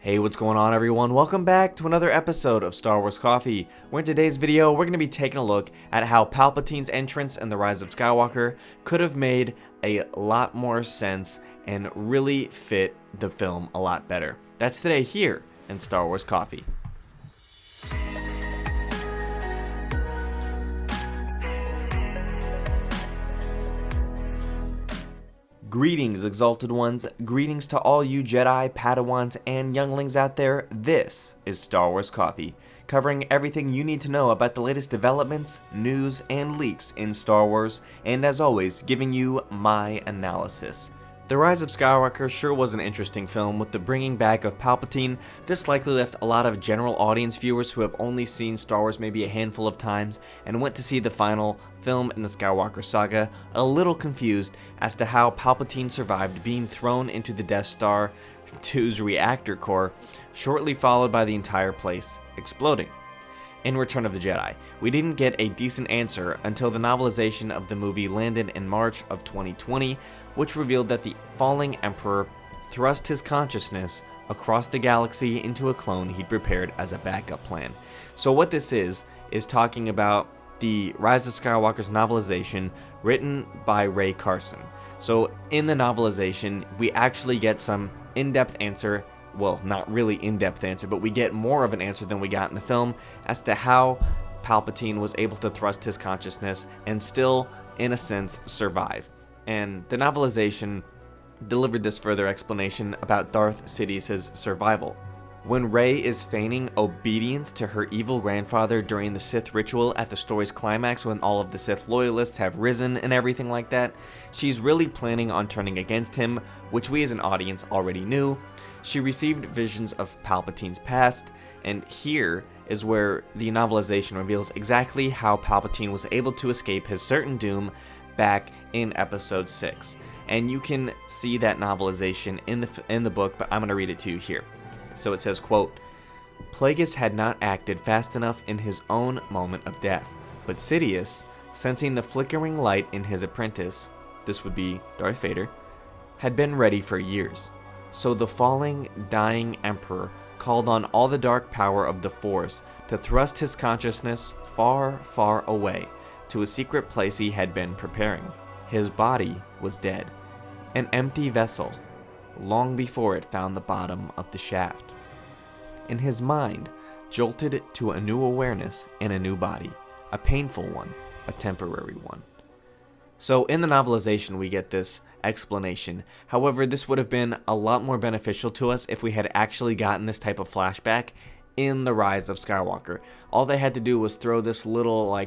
Hey, what's going on everyone? Welcome back to another episode of Star Wars Coffee, where in today's video we're going to be taking a look at how Palpatine's entrance in The Rise of Skywalker could have made a lot more sense and really fit the film a lot better. That's today here in Star Wars Coffee. Greetings, Exalted Ones. Greetings to all you Jedi, Padawans, and younglings out there. This is Star Wars Coffee, covering everything you need to know about the latest developments, news, and leaks in Star Wars, and as always, giving you my analysis. The Rise of Skywalker sure was an interesting film. With the bringing back of Palpatine, this likely left a lot of general audience viewers who have only seen Star Wars maybe a handful of times and went to see the final film in the Skywalker saga a little confused as to how Palpatine survived being thrown into the Death Star 2's reactor core, shortly followed by the entire place exploding. In Return of the Jedi, we didn't get a decent answer until the novelization of the movie landed in March of 2020, which revealed that the falling Emperor thrust his consciousness across the galaxy into a clone he'd prepared as a backup plan. So what this is talking about the Rise of Skywalker's novelization written by Ray Carson. So in the novelization, we actually get some in-depth answer. Well, not really in-depth answer, but we get more of an answer than we got in the film as to how Palpatine was able to thrust his consciousness and still, in a sense, survive. And the novelization delivered this further explanation about Darth Sidious's survival. When Rey is feigning obedience to her evil grandfather during the Sith ritual at the story's climax when all of the Sith loyalists have risen and everything like that, she's really planning on turning against him, which we as an audience already knew. She received visions of Palpatine's past, and here is where the novelization reveals exactly how Palpatine was able to escape his certain doom back in Episode 6. And you can see that novelization in the book, but I'm going to read it to you here. So it says, quote, "Plagueis had not acted fast enough in his own moment of death, but Sidious, sensing the flickering light in his apprentice," this would be Darth Vader, "had been ready for years. So the falling, dying Emperor called on all the dark power of the Force to thrust his consciousness far, far away to a secret place he had been preparing. His body was dead, an empty vessel, long before it found the bottom of the shaft. And his mind jolted to a new awareness in a new body, a painful one, a temporary one." So in the novelization we get this explanation. However, this would have been a lot more beneficial to us if we had actually gotten this type of flashback in The Rise of Skywalker. All they had to do was throw this little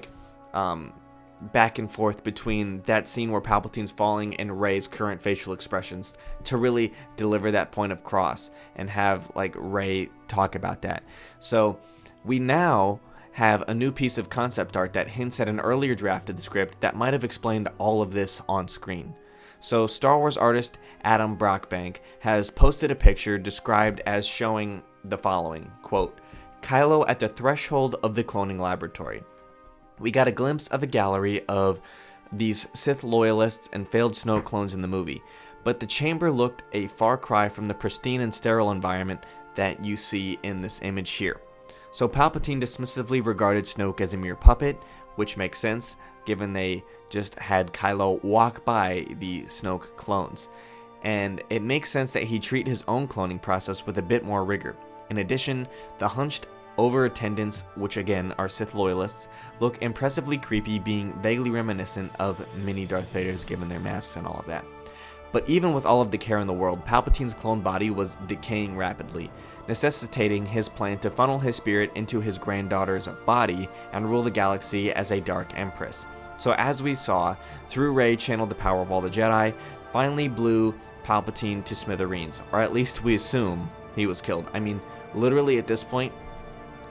back and forth between that scene where Palpatine's falling and Rey's current facial expressions to really deliver that point of cross and have Rey talk about that. So we now have a new piece of concept art that hints at an earlier draft of the script that might have explained all of this on screen. So Star Wars artist Adam Brockbank has posted a picture described as showing the following, quote, "Kylo at the threshold of the cloning laboratory. We got a glimpse of a gallery of these Sith loyalists and failed Snoke clones in the movie, but the chamber looked a far cry from the pristine and sterile environment that you see in this image here. So Palpatine dismissively regarded Snoke as a mere puppet, which makes sense given they just had Kylo walk by the Snoke clones. And it makes sense that he treat his own cloning process with a bit more rigor. In addition, the hunched over attendants, which again are Sith loyalists, look impressively creepy, being vaguely reminiscent of mini Darth Vaders given their masks and all of that. But even with all of the care in the world, Palpatine's clone body was decaying rapidly, necessitating his plan to funnel his spirit into his granddaughter's body and rule the galaxy as a Dark Empress. So as we saw, through Rey channeled the power of all the Jedi, finally blew Palpatine to smithereens, or at least we assume he was killed. I mean, literally at this point,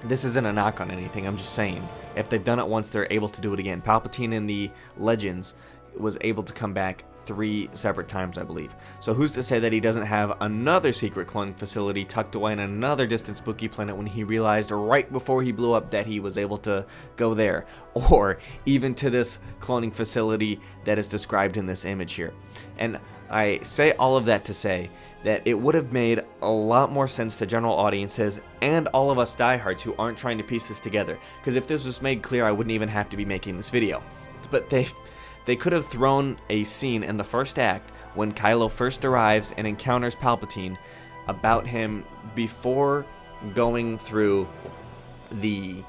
this isn't a knock on anything, I'm just saying, if they've done it once, they're able to do it again. Palpatine in the Legends was able to come back 3 separate times, I believe. So who's to say that he doesn't have another secret cloning facility tucked away in another distant spooky planet when he realized right before he blew up that he was able to go there, or even to this cloning facility that is described in this image here. And I say all of that to say that it would have made a lot more sense to general audiences and all of us diehards who aren't trying to piece this together. Because if this was made clear, I wouldn't even have to be making this video. But they could have thrown a scene in the first act when Kylo first arrives and encounters Palpatine about him before going through the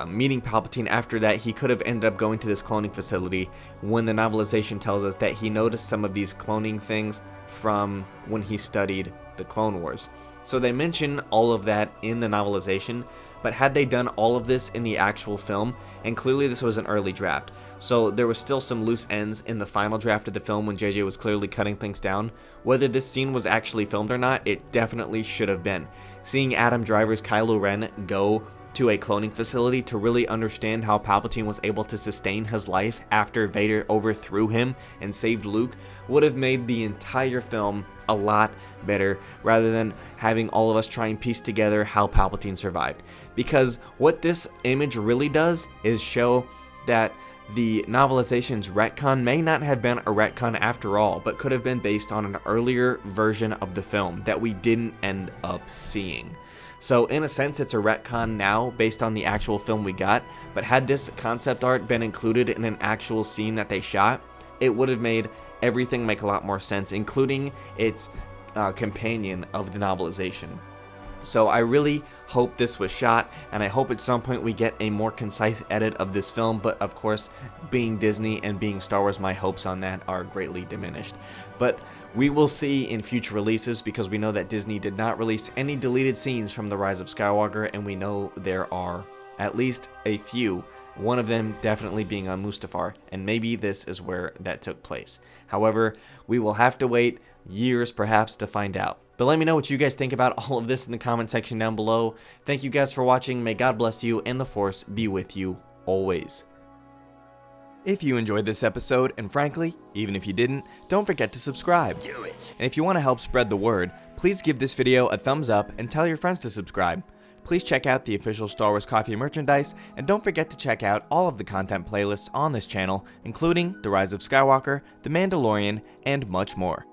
meeting Palpatine. After that, he could have ended up going to this cloning facility when the novelization tells us that he noticed some of these cloning things from when he studied the Clone Wars. So they mention all of that in the novelization, but had they done all of this in the actual film, and clearly this was an early draft, so there was still some loose ends in the final draft of the film when JJ was clearly cutting things down. Whether this scene was actually filmed or not, it definitely should have been. Seeing Adam Driver's Kylo Ren go to a cloning facility to really understand how Palpatine was able to sustain his life after Vader overthrew him and saved Luke would have made the entire film a lot better, rather than having all of us try and piece together how Palpatine survived. Because what this image really does is show that the novelization's retcon may not have been a retcon after all, but could have been based on an earlier version of the film that we didn't end up seeing. So in a sense, it's a retcon now based on the actual film we got, but had this concept art been included in an actual scene that they shot, it would have made everything make a lot more sense, including its companion of the novelization. So I really hope this was shot, and I hope at some point we get a more concise edit of this film, but of course, being Disney and being Star Wars, my hopes on that are greatly diminished. But we will see in future releases, because we know that Disney did not release any deleted scenes from The Rise of Skywalker, and we know there are at least a few, one of them definitely being on Mustafar, and maybe this is where that took place. However, we will have to wait years perhaps to find out. But let me know what you guys think about all of this in the comment section down below. Thank you guys for watching. May God bless you and the Force be with you always. If you enjoyed this episode, and frankly, even if you didn't, don't forget to subscribe. Do it. And if you want to help spread the word, please give this video a thumbs up and tell your friends to subscribe. Please check out the official Star Wars Coffee merchandise, and don't forget to check out all of the content playlists on this channel, including The Rise of Skywalker, The Mandalorian, and much more.